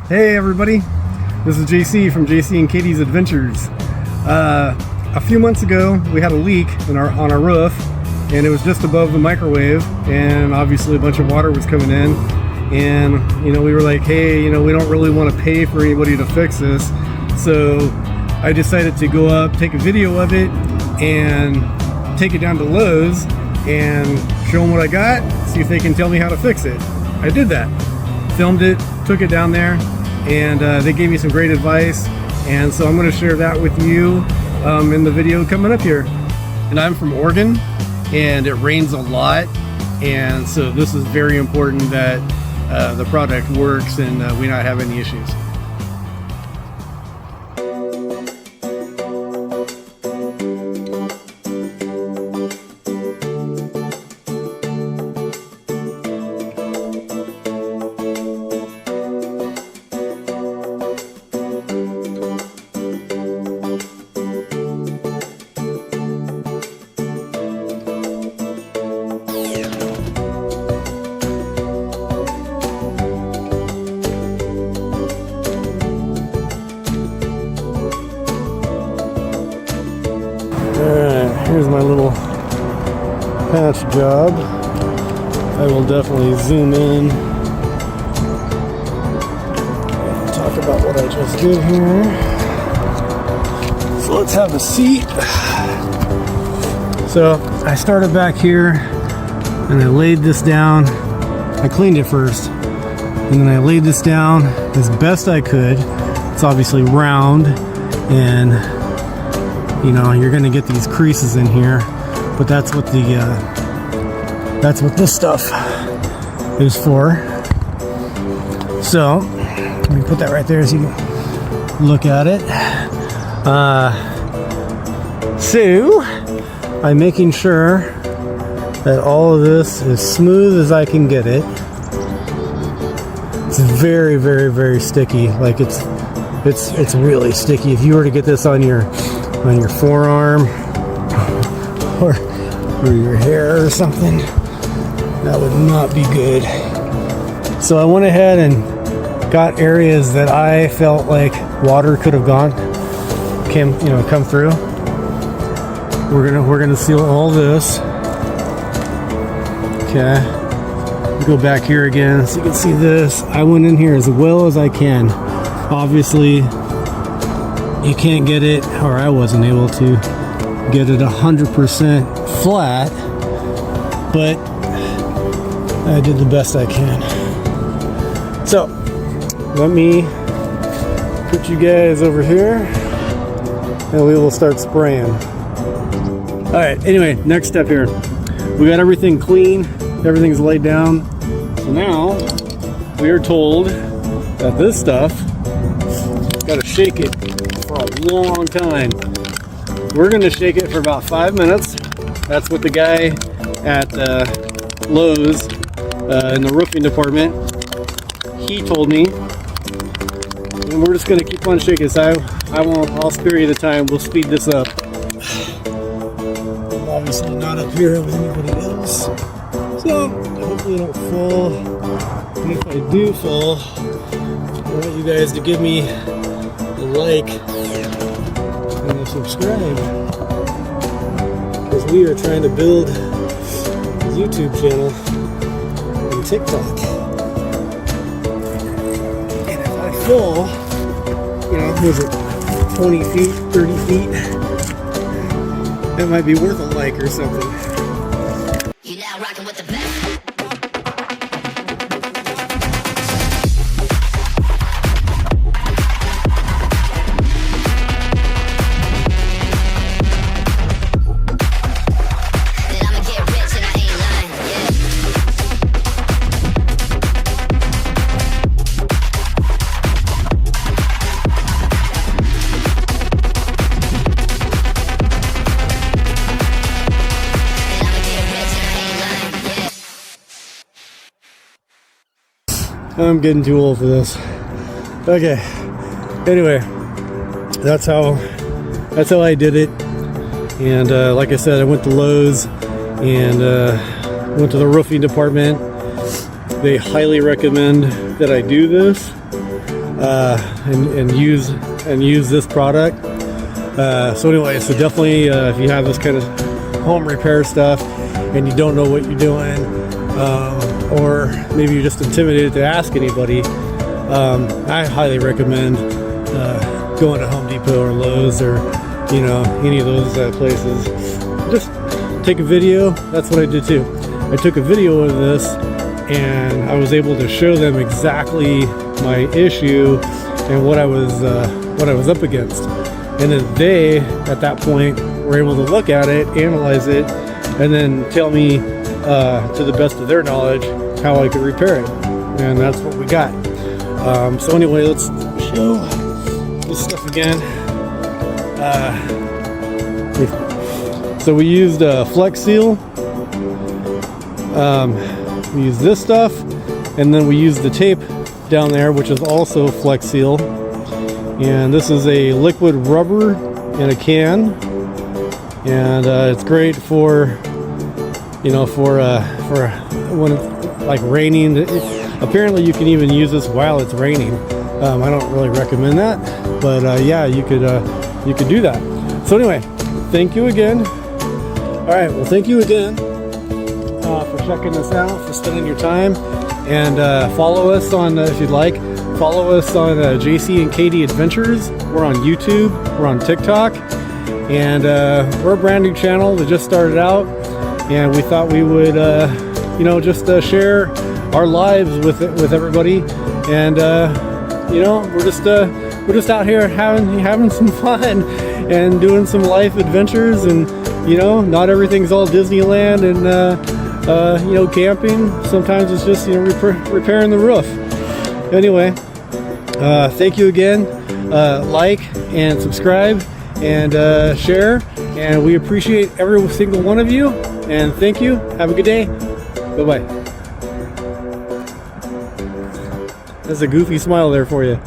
Hey everybody, this is JC from JC and Katie's Adventures. A few months ago we had a leak on our roof, and it was just above the microwave, and obviously a bunch of water was coming in, and we were like, hey, we don't really want to pay for anybody to fix this, so I decided to go up, take a video of it, and take it down to Lowe's and show them what I got, see if they can tell me how to fix it. I did that, filmed it, took it down there, and they gave me some great advice, and so I'm going to share that with you in the video coming up here. And I'm from Oregon, and it rains a lot, and so this is very important that the product works and we not have any issues. Here's my little patch job. I will definitely zoom in and talk about what I just did here. So let's have a seat. So I started back here and I laid this down. I cleaned it first, and then I laid this down as best I could. It's obviously round, and you're going to get these creases in here, but that's what this stuff is for. So let me put that right there so you can look at it. So I'm making sure that all of this is smooth as I can get it. It's very, very, very sticky. Like it's really sticky. If you were to get this on your forearm or your hair or something, that would not be good. So I went ahead and got areas that I felt like water could have come through. We're gonna seal all this. Okay, go back here again so you can see this. I went in here as well as I can. Obviously you can't get it, or I wasn't able to get it 100% flat, but I did the best I can. So let me put you guys over here and we will start spraying. All right, anyway, next step here. We got everything clean, everything's laid down. So now we are told that this stuff, got to shake it for a long time. We're going to shake it for about 5 minutes. That's what the guy at Lowe's in the roofing department, he told me. And we're just going to keep on shaking. So I'll spare you the time. We'll speed this up. I'm obviously not up here with anybody else, so hopefully I don't fall. And if I do fall, I want you guys to give me a like and a subscribe, because we are trying to build a YouTube channel and TikTok. And if I fall, was it 20 feet, 30 feet, that might be worth a like or something. You now rocking with the best. I'm getting too old for this. Okay. Anyway, that's how I did it. And like I said, I went to Lowe's and went to the roofing department. They highly recommend that I do this. and use this product. So anyway, so definitely if you have this kind of home repair stuff and you don't know what you're doing, or maybe you're just intimidated to ask anybody, I highly recommend going to Home Depot or Lowe's or any of those places. Just take a video. That's what I did too. I took a video of this and I was able to show them exactly my issue and what I was up against. And then they, at that point, were able to look at it, analyze it, and then tell me, to the best of their knowledge, how I could repair it. And that's what we got. So anyway, let's show this stuff again. So we used Flex Seal. We used this stuff, and then we used the tape down there, which is also Flex Seal. And this is a liquid rubber in a can, and it's great for for when it's like raining. Apparently you can even use this while it's raining. I don't really recommend that, but yeah, you could do that. So anyway, thank you again. All right, well, thank you again for checking us out, for spending your time, and follow us on if you'd like. Follow us on JC and Katie Adventures. We're on YouTube, we're on TikTok, and we're a brand new channel that just started out, and we thought we would, just share our lives with everybody, and we're just out here having some fun and doing some life adventures, and not everything's all Disneyland and camping. Sometimes it's just repairing the roof. Anyway, thank you again. Like and subscribe and share, and we appreciate every single one of you, and thank you. Have a good day. Bye-bye. That's a goofy smile there for you.